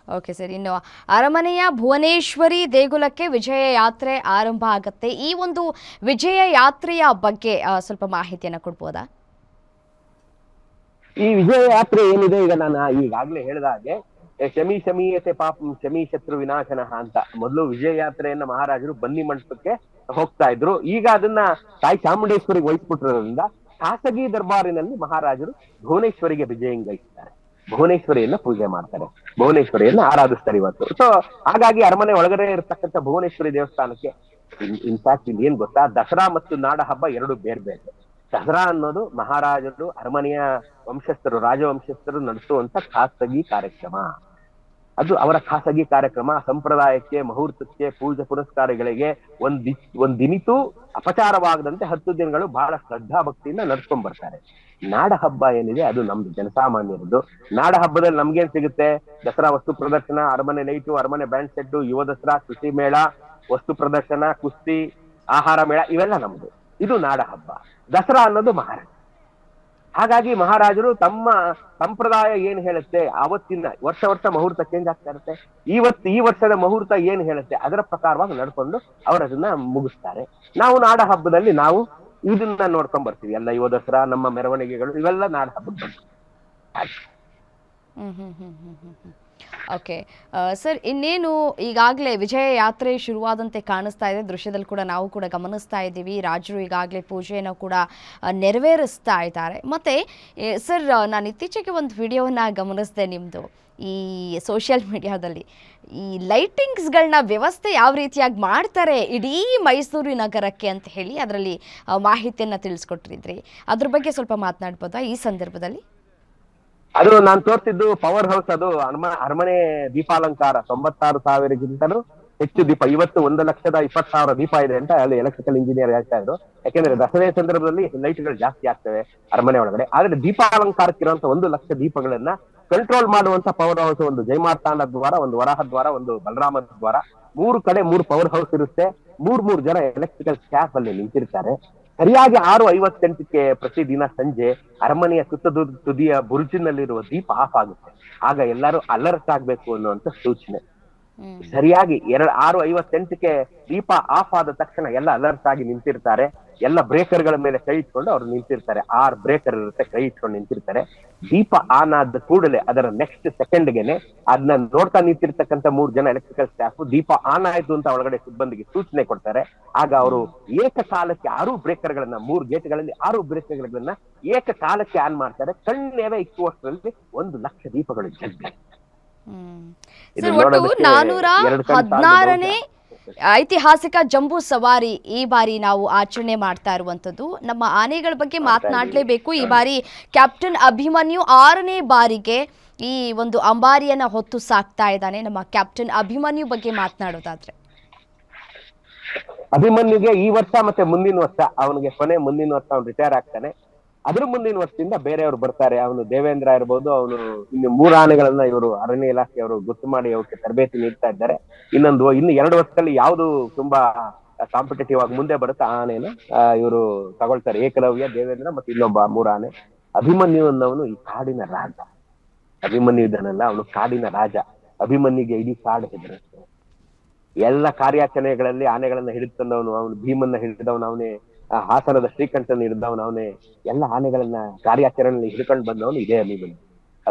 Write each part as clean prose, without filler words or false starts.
Okay sir, ಇನ್ನು ಅರಮನೆಯ ಭುವನೇಶ್ವರಿ ದೇಗುಲಕ್ಕೆ ವಿಜಯ ಯಾತ್ರೆ ಆರಂಭ ಆಗುತ್ತೆ. ಈ ಒಂದು ವಿಜಯ ಯಾತ್ರೆಯ ಬಗ್ಗೆ ಸ್ವಲ್ಪ ಮಾಹಿತಿಯನ್ನು ಕೊಡ್ಬೋದಾ? ಈ ವಿಜಯ ಯಾತ್ರೆ ಏನಿದೆ, ಈಗ ನಾನು ಈಗಾಗ್ಲೇ ಹೇಳಿದ ಹಾಗೆ ಶಮಿ ಶಮೀಯತೆ ಪಾಪಂ ಶಮಿ ಶತ್ರು ವಿನಾಶನಃ ಅಂತ ಮೊದಲು ವಿಜಯ ಯಾತ್ರೆಯನ್ನ ಮಹಾರಾಜರು ಬನ್ನಿ ಮಂಟಪಕ್ಕೆ ಹೋಗ್ತಾ ಇದ್ರು. ಈಗ ಅದನ್ನ ತಾಯಿ ಚಾಮುಂಡೇಶ್ವರಿಗೆ ವಹಿಸ್ಬಿಟ್ಟಿರೋದ್ರಿಂದ ಖಾಸಗಿ ದರ್ಬಾರಿನಲ್ಲಿ ಮಹಾರಾಜರು ಭುವನೇಶ್ವರಿಗೆ ವಿಜಯಂಗೈಸ್ತಾರೆ, ಭುವನೇಶ್ವರಿಯನ್ನ ಪೂಜೆ ಮಾಡ್ತಾರೆ, ಭುವನೇಶ್ವರಿಯನ್ನ ಆರಾಧಿಸ್ತಾರೆ ಇವತ್ತು. ಸೊ ಹಾಗಾಗಿ ಅರಮನೆ ಒಳಗಡೆ ಇರತಕ್ಕಂಥ ಭುವನೇಶ್ವರಿ ದೇವಸ್ಥಾನಕ್ಕೆ ಇನ್ಫ್ಯಾಕ್ಟ್ ಇಲ್ಲಿ ಏನ್ ಗೊತ್ತಾ, ದಸರಾ ಮತ್ತು ನಾಡ ಹಬ್ಬ ಎರಡು ಬೇರೆ ಬೇರೆ. ದಸರಾ ಅನ್ನೋದು ಮಹಾರಾಜರು ಅರಮನೆಯ ವಂಶಸ್ಥರು ರಾಜವಂಶಸ್ಥರು ನಡೆಸುವಂತ ಖಾಸಗಿ ಕಾರ್ಯಕ್ರಮ. ಅದು ಅವರ ಖಾಸಗಿ ಕಾರ್ಯಕ್ರಮ. ಸಂಪ್ರದಾಯಕ್ಕೆ, ಮುಹೂರ್ತಕ್ಕೆ, ಪೂಜೆ ಪುರಸ್ಕಾರಗಳಿಗೆ ಒಂದಿನಿತೂ ಅಪಚಾರವಾಗದಂತೆ 10 ದಿನಗಳು ಬಹಳ ಶ್ರದ್ಧಾ ಭಕ್ತಿಯಿಂದ ನಡ್ಸ್ಕೊಂಡ್ ಬರ್ತಾರೆ. ನಾಡ ಹಬ್ಬ ಏನಿದೆ ಅದು ನಮ್ದು ಜನಸಾಮಾನ್ಯರದ್ದು. ನಾಡ ಹಬ್ಬದಲ್ಲಿ ನಮ್ಗೇನ್ ಸಿಗುತ್ತೆ? ದಸರಾ ವಸ್ತು ಪ್ರದರ್ಶನ, ಅರಮನೆ ಲೈಟು, ಅರಮನೆ ಬ್ಯಾಂಡ್ ಸೆಟ್, ಯುವ ದಸರಾ, ಕೃಷಿ ಮೇಳ, ವಸ್ತು ಪ್ರದರ್ಶನ, ಕುಸ್ತಿ, ಆಹಾರ ಮೇಳ, ಇವೆಲ್ಲ ನಮ್ದು. ಇದು ನಾಡ ಹಬ್ಬ. ದಸರಾ ಅನ್ನೋದು ಮಹಾರಾಜ. ಹಾಗಾಗಿ ಮಹಾರಾಜರು ತಮ್ಮ ಸಂಪ್ರದಾಯ ಏನ್ ಹೇಳುತ್ತೆ, ಆವತ್ತಿನ ವರ್ಷ ಮುಹೂರ್ತ ಚೇಂಜ್ ಆಗ್ತಾ ಇರುತ್ತೆ. ಈ ವರ್ಷದ ಮುಹೂರ್ತ ಏನ್ ಹೇಳುತ್ತೆ ಅದರ ಪ್ರಕಾರವಾಗಿ ನಡ್ಕೊಂಡು ಅವರದನ್ನ ಮುಗಿಸ್ತಾರೆ. ನಾವು ನಾಡ ಹಬ್ಬದಲ್ಲಿ ನಾವು ಇದನ್ನ ನೋಡ್ಕೊಂಡ್ ಬರ್ತೀವಿ. ಎಲ್ಲ ಯುವ ದಸರಾ, ನಮ್ಮ ಮೆರವಣಿಗೆಗಳು, ಇವೆಲ್ಲ ನಾಡ ಹಬ್ಬದ ಬಂತು. ಓಕೆ ಸರ್, ಇನ್ನೇನು ಈಗಾಗಲೇ ವಿಜಯ ಯಾತ್ರೆ ಶುರುವಾದಂತೆ ಕಾಣಿಸ್ತಾ ಇದೆ. ದೃಶ್ಯದಲ್ಲಿ ಕೂಡ ನಾವು ಕೂಡ ಗಮನಿಸ್ತಾ ಇದ್ದೀವಿ. ರಾಜರು ಈಗಾಗಲೇ ಪೂಜೆಯನ್ನು ಕೂಡ ನೆರವೇರಿಸ್ತಾ ಇದ್ದಾರೆ. ಮತ್ತು ಸರ್, ನಾನು ಇತ್ತೀಚೆಗೆ ಒಂದು ವಿಡಿಯೋವನ್ನು ಗಮನಿಸಿದೆ ನಿಮ್ಮದು ಈ ಸೋಷಿಯಲ್ ಮೀಡಿಯಾದಲ್ಲಿ. ಈ ಲೈಟಿಂಗ್ಸ್ಗಳನ್ನ ವ್ಯವಸ್ಥೆ ಯಾವ ರೀತಿಯಾಗಿ ಮಾಡ್ತಾರೆ ಇಡೀ ಮೈಸೂರು ನಗರಕ್ಕೆ ಅಂತ ಹೇಳಿ ಅದರಲ್ಲಿ ಮಾಹಿತಿಯನ್ನು ತಿಳಿಸ್ಕೊಟ್ಟಿದ್ರಿ. ಅದ್ರ ಬಗ್ಗೆ ಸ್ವಲ್ಪ ಮಾತನಾಡ್ಬೋದಾ ಈ ಸಂದರ್ಭದಲ್ಲಿ? ಅದು ನಾನು ತೋರಿಸಿದ್ದು ಪವರ್ ಹೌಸ್. ಅದು ಅರಮನೆ ದೀಪಾಲಂಕಾರ 96,000ಗಿಂತಲೂ ಹೆಚ್ಚು ದೀಪ. ಇವತ್ತು 1,20,000 ದೀಪ ಇದೆ ಅಂತ ಅಲ್ಲಿ ಎಲೆಕ್ಟ್ರಿಕಲ್ ಇಂಜಿನಿಯರ್ ಹೇಳ್ತಾ ಇದ್ರು. ಯಾಕೆಂದ್ರೆ ದಸರಾ ಸಂದರ್ಭದಲ್ಲಿ ಲೈಟ್ಗಳು ಜಾಸ್ತಿ ಆಗ್ತವೆ ಅರಮನೆ ಒಳಗಡೆ. ಆದ್ರೆ ದೀಪಾಲಂಕಾರಕ್ಕಿರುವಂತ 1,00,000 ದೀಪಗಳನ್ನ ಕಂಟ್ರೋಲ್ ಮಾಡುವಂತ ಪವರ್ ಹೌಸ್, ಒಂದು ಜಯಮಾರ್ತಾಂಡ ದ್ವಾರ, ಒಂದು ವರಾಹ ದ್ವಾರ, ಒಂದು ಬಲರಾಮ ದ್ವಾರ, 3 ಕಡೆ 3 ಪವರ್ ಹೌಸ್ ಇರುತ್ತೆ. 3 ಜನ ಎಲೆಕ್ಟ್ರಿಕಲ್ ಸ್ಟಾಫ್ ಅಲ್ಲಿ ನಿಂತಿರ್ತಾರೆ. ಸರಿಯಾಗಿ 6:58ಕ್ಕೆ ಪ್ರತಿದಿನ ಸಂಜೆ ಅರಮನೆಯ ತುದಿಯ ಬುರುಜಿನಲ್ಲಿರುವ ದೀಪ ಆಫ್ ಆಗುತ್ತೆ. ಆಗ ಎಲ್ಲರೂ ಅಲರ್ಟ್ ಆಗ್ಬೇಕು ಅನ್ನುವಂತ ಸೂಚನೆ. ಸರಿಯಾಗಿ 6:58ಕ್ಕೆ ದೀಪ ಆಫ್ ಆದ ತಕ್ಷಣ ಎಲ್ಲ ಅಲರ್ಟ್ ಆಗಿ ನಿಂತಿರ್ತಾರೆ. ಎಲ್ಲ ಬ್ರೇಕರ್ಗಳ ಮೇಲೆ ಕೈ ಇಟ್ಕೊಂಡು ಅವ್ರು ನಿಂತಿರ್ತಾರೆ. 6 ಬ್ರೇಕರ್ ಇರುತ್ತೆ, ಕೈ ಇಟ್ಕೊಂಡು ನಿಂತಿರ್ತಾರೆ. ದೀಪ ಆನ್ ಆದ ಕೂಡಲೇ ಅದರ ನೆಕ್ಸ್ಟ್ ಸೆಕೆಂಡ್ಗೆನೆ ಅದನ್ನ ನೋಡ್ತಾ ನಿಂತಿರ್ತಕ್ಕಂಥ 3 ಜನ ಎಲೆಕ್ಟ್ರಿಕಲ್ ಸ್ಟಾಫ್ ದೀಪ ಆನ್ ಆಯ್ತು ಅಂತ ಒಳಗಡೆ ಸಿಬ್ಬಂದಿಗೆ ಸೂಚನೆ ಕೊಡ್ತಾರೆ. ಆಗ ಅವರು ಏಕಕಾಲಕ್ಕೆ 6 ಬ್ರೇಕರ್ಗಳನ್ನ, 3 ಗೇಟ್ಗಳಲ್ಲಿ 6 ಬ್ರೇಕರ್ಗಳನ್ನ ಏಕಕಾಲಕ್ಕೆ ಆನ್ ಮಾಡ್ತಾರೆ. ಕಣ್ಣೇವೆ ಇಕ್ಕುವಷ್ಟರಲ್ಲಿ 1,00,000 ದೀಪಗಳು ಜಗ್ಗ. 416ನೇ ಐತಿಹಾಸಿಕ ಜಂಬೂ ಸವಾರಿ ಈ ಬಾರಿ ನಾವು ಆಚರಣೆ ಮಾಡ್ತಾ ಇರುವಂತದ್ದು. ನಮ್ಮ ಆನೆಗಳ ಬಗ್ಗೆ ಮಾತನಾಡಲೇಬೇಕು. ಈ ಬಾರಿ ಕ್ಯಾಪ್ಟನ್ ಅಭಿಮನ್ಯು 6ನೇ ಬಾರಿಗೆ ಈ ಒಂದು ಅಂಬಾರಿಯನ್ನ ಹೊತ್ತು ಸಾಕ್ತಾ ಇದ್ದಾನೆ. ನಮ್ಮ ಕ್ಯಾಪ್ಟನ್ ಅಭಿಮನ್ಯು ಬಗ್ಗೆ ಮಾತನಾಡೋದಾದ್ರೆ, ಅಭಿಮನ್ಯುಗೆ ಈ ವರ್ಷ ಮತ್ತೆ ಮುಂದಿನ ವರ್ಷ ಅವನಿಗೆ ಕೊನೆ, ಮುಂದಿನ ವರ್ಷ ಅವ್ನು ರಿಟೈರ್ ಆಗ್ತಾನೆ. ಅದ್ರ ಮುಂದಿನ ವರ್ಷದಿಂದ ಬೇರೆಯವರು ಬರ್ತಾರೆ. ಅವನು ದೇವೇಂದ್ರ ಇರ್ಬೋದು, ಅವನು ಇನ್ನು 3 ಆನೆಗಳನ್ನ ಇವರು ಅರಣ್ಯ ಇಲಾಖೆಯವರು ಗೊತ್ತು ಮಾಡಿ ಅವಕ್ಕೆ ತರಬೇತಿ ನೀಡ್ತಾ ಇದ್ದಾರೆ. ಇನ್ನು 2 ವರ್ಷದಲ್ಲಿ ಯಾವ್ದು ತುಂಬಾ ಕಾಂಪಿಟೇಟಿವ್ ಆಗಿ ಮುಂದೆ ಬರುತ್ತೆ ಆ ಆನೆನ ಇವರು ತಗೊಳ್ತಾರೆ. ಏಕಲವ್ಯ, ದೇವೇಂದ್ರ ಮತ್ತೆ ಇನ್ನೊಬ್ಬ 3 ಆನೆ. ಅಭಿಮನ್ಯು ಅನ್ನೋನು ಈ ಕಾಡಿನ ರಾಜ. ಅಭಿಮನ್ಯು ಇದ್ದಾನಲ್ಲ, ಅವನು ಕಾಡಿನ ರಾಜ. ಅಭಿಮನ್ಯುಗೆ ಇಡೀ ಕಾಡು ಹೆದರುತ್ತೆ. ಎಲ್ಲ ಕಾರ್ಯಾಚರಣೆಗಳಲ್ಲಿ ಆನೆಗಳನ್ನ ಹಿಡಿದು ತಂದವನು ಅವನು. ಭೀಮನ್ನ ಹಿಡಿದವನು ಅವನೇ, ಹಾಸನದ ಶ್ರೀಕಂಠನ ಹಿಡಿದವನು ಅವನೇ. ಎಲ್ಲ ಆನೆಗಳನ್ನ ಕಾರ್ಯಾಚರಣೆಯಲ್ಲಿ ಹಿಡ್ಕೊಂಡು ಬಂದವನು ಇದೇ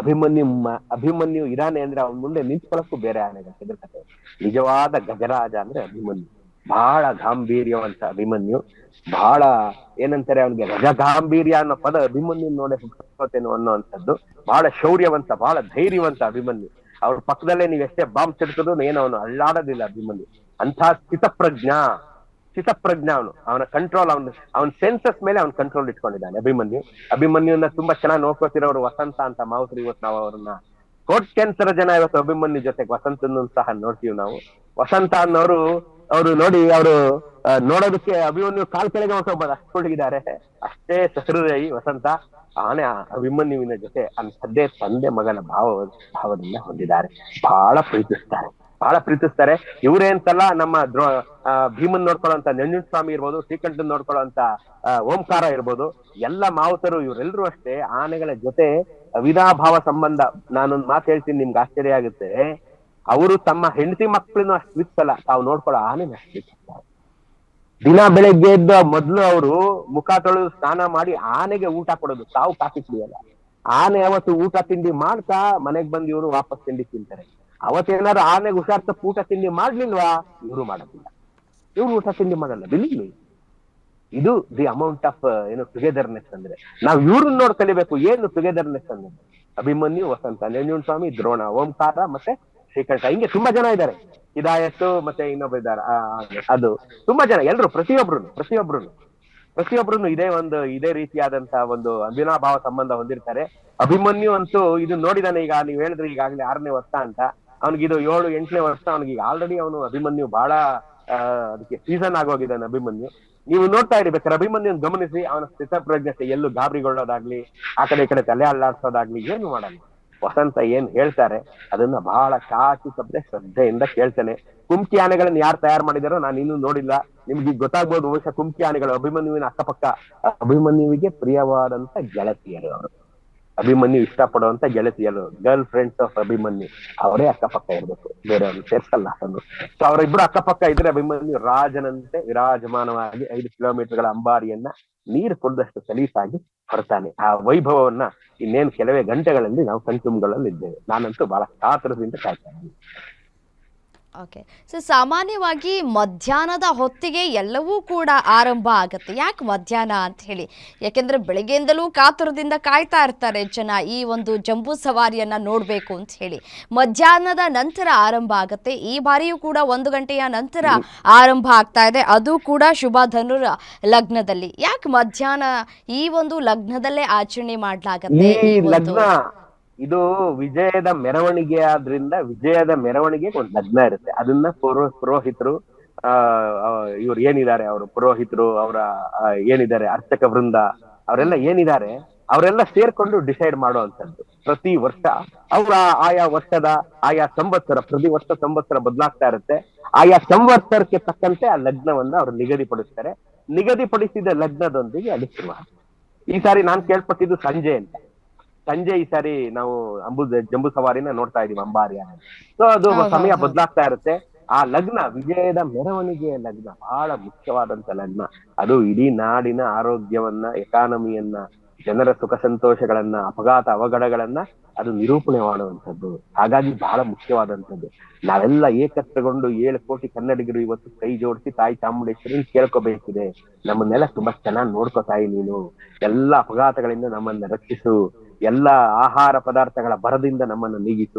ಅಭಿಮನ್ಯು ಇರಾನೆ ಅಂದ್ರೆ ಅವನ ಮುಂದೆ ನಿಂತ್ಕೊಳ್ಳಕ್ಕೂ ಬೇರೆ ಆನೆಗಳು ಹೆದರ್ಕತೆ. ನಿಜವಾದ ಗಜರಾಜ ಅಂದ್ರೆ ಅಭಿಮನ್ಯು. ಬಹಳ ಗಾಂಭೀರ್ಯವಂತ ಅಭಿಮನ್ಯು. ಬಹಳ ಏನಂತಾರೆ, ಅವನಿಗೆ ಗಜ ಗಾಂಭೀರ್ಯ ಅನ್ನೋ ಪದ ಅಭಿಮನ್ಯು ನೋಡೇ ಹುಟ್ಟೋತೇನೋ ಅನ್ನೋವಂಥದ್ದು. ಬಹಳ ಶೌರ್ಯವಂತ, ಬಹಳ ಧೈರ್ಯವಂತ ಅಭಿಮನ್ಯು. ಅವ್ರ ಪಕ್ಕದಲ್ಲೇ ನೀವ್ ಎಷ್ಟೇ ಬಾಂಬ್ ಸಿಡ್ತದ್ರು ಏನು ಅವನು ಅಳ್ಳಾಡೋದಿಲ್ಲ ಅಭಿಮನ್ಯು. ಅಂತ ಸ್ಥಿತಪ್ರಜ್ಞ ಅವನು. ಅವನ ಕಂಟ್ರೋಲ್, ಅವನ ಸೆನ್ಸಸ್ ಮೇಲೆ ಅವನ್ ಕಂಟ್ರೋಲ್ ಇಟ್ಕೊಂಡಿದ್ದಾನೆ ಅಭಿಮನ್ಯುನ ತುಂಬಾ ಚೆನ್ನಾಗಿ ನೋಡ್ಕೋತಿರೋರು ವಸಂತ ಅಂತ ಮಾವುತರು. ಇವತ್ತು ನಾವು ಅವ್ರನ್ನ ಕೋಟ್ಯಂತರ ಜನ ಇವತ್ತು ಅಭಿಮನ್ಯು ಜೊತೆಗೆ ವಸಂತನ್ನು ಸಹ ನೋಡ್ತೀವಿ ನಾವು. ವಸಂತ ಅನ್ನೋರು ನೋಡಿ ಅವರು ನೋಡೋದಕ್ಕೆ ಅಭಿಮನ್ಯು ಕಾಲ್ ಕೆಳಗೆ ಹೊಸೊಬ್ಬರು ಅಷ್ಟು ಹುಡುಗಿದ್ದಾರೆ. ಅಷ್ಟೇ ಸಹೃದಯಿ ವಸಂತ. ಆನೆ ಅಭಿಮನ್ಯುವಿನ ಜೊತೆ ತಂದೆ ಮಗನ ಭಾವದಿಂದ ಹೊಂದಿದ್ದಾರೆ. ಬಹಳ ಪ್ರೀತಿಸ್ತಾರೆ. ಇವರೇ ಅಂತಲ್ಲ, ನಮ್ಮ ಭೀಮನ್ ನೋಡ್ಕೊಳ್ಳೋಂತ ನಂಜುಂಡಸ್ವಾಮಿ ಇರ್ಬೋದು, ಶ್ರೀಕಂಠನ್ ನೋಡ್ಕೊಳ್ಳೋಂತ ಓಂಕಾರ ಇರ್ಬೋದು, ಎಲ್ಲ ಮಾವುತರು ಇವರೆಲ್ಲರೂ ಅಷ್ಟೇ ಆನೆಗಳ ಜೊತೆ ಅವಿನಾಭಾವ ಸಂಬಂಧ. ನಾನೊಂದು ಮಾತು ಹೇಳ್ತೀನಿ, ನಿಮ್ಗೆ ಆಶ್ಚರ್ಯ ಆಗುತ್ತೆ. ಅವರು ತಮ್ಮ ಹೆಂಡತಿ ಮಕ್ಕಳನ್ನು ಅಷ್ಟು ವಿತ್ಸಲ್ಲ, ತಾವು ನೋಡ್ಕೊಳ್ಳೋ ಆನೆ ಅಷ್ಟು. ದಿನ ಬೆಳಗ್ಗೆ ಎದ್ದ ಮೊದ್ಲು ಅವರು ಮುಖ ತೊಳೆದು ಸ್ನಾನ ಮಾಡಿ ಆನೆಗೆ ಊಟ ಕೊಡೋದು, ತಾವು ಕಾಫಿ ಕುಡಿಯಲ್ಲ. ಆನೆ ಅವತ್ತು ಊಟ ತಿಂಡಿ ಮಾಡ್ತಾ ಮನೆಗ್ ಬಂದು ಇವರು ವಾಪಸ್ ತಿಂಡಿ ತಿಂತಾರೆ. ಅವತ್ತೇನಾದ್ರು ಆನೆಗೆ ಹುಷಾರ್ ತಪ್ಪು ಊಟ ತಿಂಡಿ ಮಾಡ್ಲಿಲ್ವಾ, ಇವರು ಮಾಡೋದಿಲ್ಲ, ಇವ್ರು ಊಟ ತಿಂಡಿ ಮಾಡಲ್ಲ. ಬಿಲೀವ್ ಇದು ದಿ ಅಮೌಂಟ್ ಆಫ್ ಏನು ಟುಗೆದರ್ನೆಸ್ ಅಂದ್ರೆ. ನಾವು ಇವ್ರನ್ನ ನೋಡ್ ಕಲಿಬೇಕು. ಏನು ಟುಗೆದರ್ನೆಸ್ ಅಂದ್ರೆ ಅಭಿಮನ್ಯು, ವಸಂತ, ನಂಜುಂಡ ಸ್ವಾಮಿ, ದ್ರೋಣ, ಓಂಕಾರ ಮತ್ತೆ ಶ್ರೀಕಂಠ, ಹಿಂಗೆ ತುಂಬಾ ಜನ ಇದ್ದಾರೆ. ಹಿದಾಯತ್ತು ಮತ್ತೆ ಇನ್ನೊಬ್ಬ ಇದ್ದಾರೆ, ಅದು ತುಂಬಾ ಜನ, ಎಲ್ರು ಪ್ರತಿಯೊಬ್ರು ಇದೇ ರೀತಿಯಾದಂತಹ ಒಂದು ಅವಿನಾಭಾವ ಸಂಬಂಧ ಹೊಂದಿರ್ತಾರೆ. ಅಭಿಮನ್ಯು ಅಂತೂ ಇದು ನೋಡಿದಾನೆ. ಈಗ ನೀವ್ ಹೇಳಿದ್ರೆ ಈಗಾಗಲೇ 6ನೇ ವರ್ಷ ಅಂತ, ಅವ್ನಿಗಿದು 7-8ನೇ ವರ್ಷ. ಅವ್ನಿಗೆ ಆಲ್ರೆಡಿ ಅವನು ಅಭಿಮನ್ಯು ಬಹಳ ಅದಕ್ಕೆ ಸೀಸನ್ ಆಗೋಗಿದ್ದಾನೆ ಅಭಿಮನ್ಯು. ನೀವು ನೋಡ್ತಾ ಇರ್ಬೇಕಾದ್ರೆ ಅಭಿಮನ್ಯುನ್ ಗಮನಿಸಿ, ಅವನ ಸ್ಥಿತಪ್ರಜ್ಞತೆ, ಎಲ್ಲೂ ಗಾಬರಿಗೊಳ್ಳೋದಾಗ್ಲಿ, ಆ ಕಡೆ ಈ ಕಡೆ ತಲೆ ಅಲ್ಲಾಡ್ಸೋದಾಗ್ಲಿ ಏನು ಮಾಡಲ್ಲ. ವಸಂತ ಏನ್ ಹೇಳ್ತಾರೆ ಅದನ್ನ ಬಹಳ ಚಾಚು ತಪ್ಪದೆ ಶ್ರದ್ಧೆಯಿಂದ ಕೇಳ್ತಾನೆ. ಕುಮ್ಕಿ ಆನೆಗಳನ್ನ ಯಾರು ತಯಾರು ಮಾಡಿದಾರೋ ನಾನು ಇನ್ನೂ ನೋಡಿಲ್ಲ. ನಿಮ್ಗೆ ಈಗ ಗೊತ್ತಾಗ್ಬೋದು ಬಹುಶಃ ಕುಮ್ಕಿ ಆನೆಗಳು ಅಭಿಮನ್ಯುವಿನ ಅಕ್ಕಪಕ್ಕ, ಅಭಿಮನ್ಯುವಿಗೆ ಪ್ರಿಯವಾದಂತ ಗೆಳತಿಯರು ಅವರು, ಅಭಿಮನ್ಯು ಇಷ್ಟಪಡುವಂತ ಗೆಳತಿಯರು, ಗರ್ಲ್ ಫ್ರೆಂಡ್ಸ್ ಆಫ್ ಅಭಿಮನ್ಯು ಅವರೇ ಅಕ್ಕಪಕ್ಕ ಇರ್ಬೇಕು, ಬೇರೆ ಅವ್ರು ಸೇರ್ಸಲ್ಲ ಅದನ್ನು. ಸೊ ಅವರಿಬ್ರು ಅಕ್ಕಪಕ್ಕ ಇದ್ರೆ ಅಭಿಮನ್ಯು ರಾಜನಂತೆ ವಿರಾಜಮಾನವಾಗಿ 5 ಕಿಲೋಮೀಟರ್ಗಳ ಅಂಬಾರಿಯನ್ನ ನೀರು ಕುಡಿದಷ್ಟು ಸಲೀಸಾಗಿ ಹೊರತಾನೆ. ಆ ವೈಭವವನ್ನ ಇನ್ನೇನು ಕೆಲವೇ ಗಂಟೆಗಳಲ್ಲಿ ನಾವು ಕಣ್ತುಂಬಿಗಳಲ್ಲಿ ಇದ್ದೇವೆ. ನಾನಂತೂ ಬಹಳ ಕಾತರದಿಂದ ಕಾಯ್ತಾ ಇದ್ದೀನಿ. ಓಕೆ, ಸೊ ಸಾಮಾನ್ಯವಾಗಿ ಮಧ್ಯಾಹ್ನದ ಹೊತ್ತಿಗೆ ಎಲ್ಲವೂ ಕೂಡ ಆರಂಭ ಆಗುತ್ತೆ. ಯಾಕೆ ಮಧ್ಯಾಹ್ನ ಅಂತ ಹೇಳಿ? ಯಾಕೆಂದರೆ ಬೆಳಗ್ಗೆಯಿಂದಲೂ ಕಾತುರದಿಂದ ಕಾಯ್ತಾ ಇರ್ತಾರೆ ಜನ ಈ ಒಂದು ಜಂಬೂ ಸವಾರಿಯನ್ನು ನೋಡಬೇಕು ಅಂತ ಹೇಳಿ. ಮಧ್ಯಾಹ್ನದ ನಂತರ ಆರಂಭ ಆಗುತ್ತೆ. ಈ ಬಾರಿಯೂ ಕೂಡ 1 ಗಂಟೆಯ ನಂತರ ಆರಂಭ ಆಗ್ತಾ ಇದೆ, ಅದು ಕೂಡ ಶುಭ ಧನುರ್ ಲಗ್ನದಲ್ಲಿ. ಯಾಕೆ ಮಧ್ಯಾಹ್ನ ಈ ಒಂದು ಲಗ್ನದಲ್ಲೇ ಆಚರಣೆ ಮಾಡಲಾಗತ್ತೆ? ಈ ಲಗ್ನ ಇದು ವಿಜಯದ ಮೆರವಣಿಗೆ ಆದ್ರಿಂದ ವಿಜಯದ ಮೆರವಣಿಗೆಗೆ ಒಂದು ಲಗ್ನ ಇರುತ್ತೆ. ಅದನ್ನ ಪುರೋಹಿತರು ಇವ್ರು ಏನಿದ್ದಾರೆ, ಅವರು ಪುರೋಹಿತರು, ಅವರ ಏನಿದ್ದಾರೆ ಅರ್ಚಕ ವೃಂದ, ಅವರೆಲ್ಲ ಏನಿದ್ದಾರೆ ಅವರೆಲ್ಲ ಸೇರ್ಕೊಂಡು ಡಿಸೈಡ್ ಮಾಡುವಂತದ್ದು. ಪ್ರತಿ ವರ್ಷ ಅವರ ಆಯಾ ವರ್ಷದ ಆಯಾ ಸಂವತ್ಸರ, ಪ್ರತಿ ವರ್ಷ ಸಂವತ್ಸರ ಬದಲಾಗ್ತಾ ಇರುತ್ತೆ. ಆಯಾ ಸಂವತ್ಸರಕ್ಕೆ ತಕ್ಕಂತೆ ಆ ಲಗ್ನವನ್ನ ಅವರು ನಿಗದಿಪಡಿಸ್ತಾರೆ. ನಿಗದಿಪಡಿಸಿದ ಲಗ್ನದೊಂದಿಗೆ ಅದು ಶುರುವಾಗುತ್ತೆ. ಈ ಸಾರಿ ನಾನ್ ಕೇಳ್ಪಟ್ಟಿದ್ದು ಸಂಜೆ ಅಂತ. ಸಂಜೆ ಈ ಸಾರಿ ನಾವು ಜಂಬೂ ಸವಾರಿನ ನೋಡ್ತಾ ಇದೀವಿ, ಅಂಬಾರಿಯ. ಸೊ ಅದು ಸಮಯ ಬದಲಾಗ್ತಾ ಇರುತ್ತೆ. ಆ ಲಗ್ನ ವಿಜಯದ ಮೆರವಣಿಗೆಯ ಲಗ್ನ ಬಹಳ ಮುಖ್ಯವಾದಂತ ಲಗ್ನ. ಅದು ಇಡೀ ನಾಡಿನ ಆರೋಗ್ಯವನ್ನ, ಎಕಾನಮಿಯನ್ನ, ಜನರ ಸುಖ ಸಂತೋಷಗಳನ್ನ, ಅಪಘಾತ ಅವಘಡಗಳನ್ನ ಅದು ನಿರೂಪಣೆ ಮಾಡುವಂಥದ್ದು. ಹಾಗಾಗಿ ಬಹಳ ಮುಖ್ಯವಾದಂಥದ್ದು. ನಾವೆಲ್ಲ ಏಕತ್ರಗೊಂಡು 7 ಕೋಟಿ ಕನ್ನಡಿಗರು ಇವತ್ತು ಕೈ ಜೋಡಿಸಿ ತಾಯಿ ಚಾಮುಂಡೇಶ್ವರಿ ಕೇಳ್ಕೋಬೇಕಿದೆ, ನಮ್ಮನ್ನೆಲ್ಲ ತುಂಬಾ ಚೆನ್ನಾಗಿ ನೋಡ್ಕೋ ತಾಯಿ, ನೀನು ಎಲ್ಲ ಅಪಘಾತಗಳಿಂದ ನಮ್ಮನ್ನ ರಕ್ಷಿಸು, ಎಲ್ಲ ಆಹಾರ ಪದಾರ್ಥಗಳ ಬರದಿಂದ ನಮ್ಮನ್ನು ನೀಗಿಸು.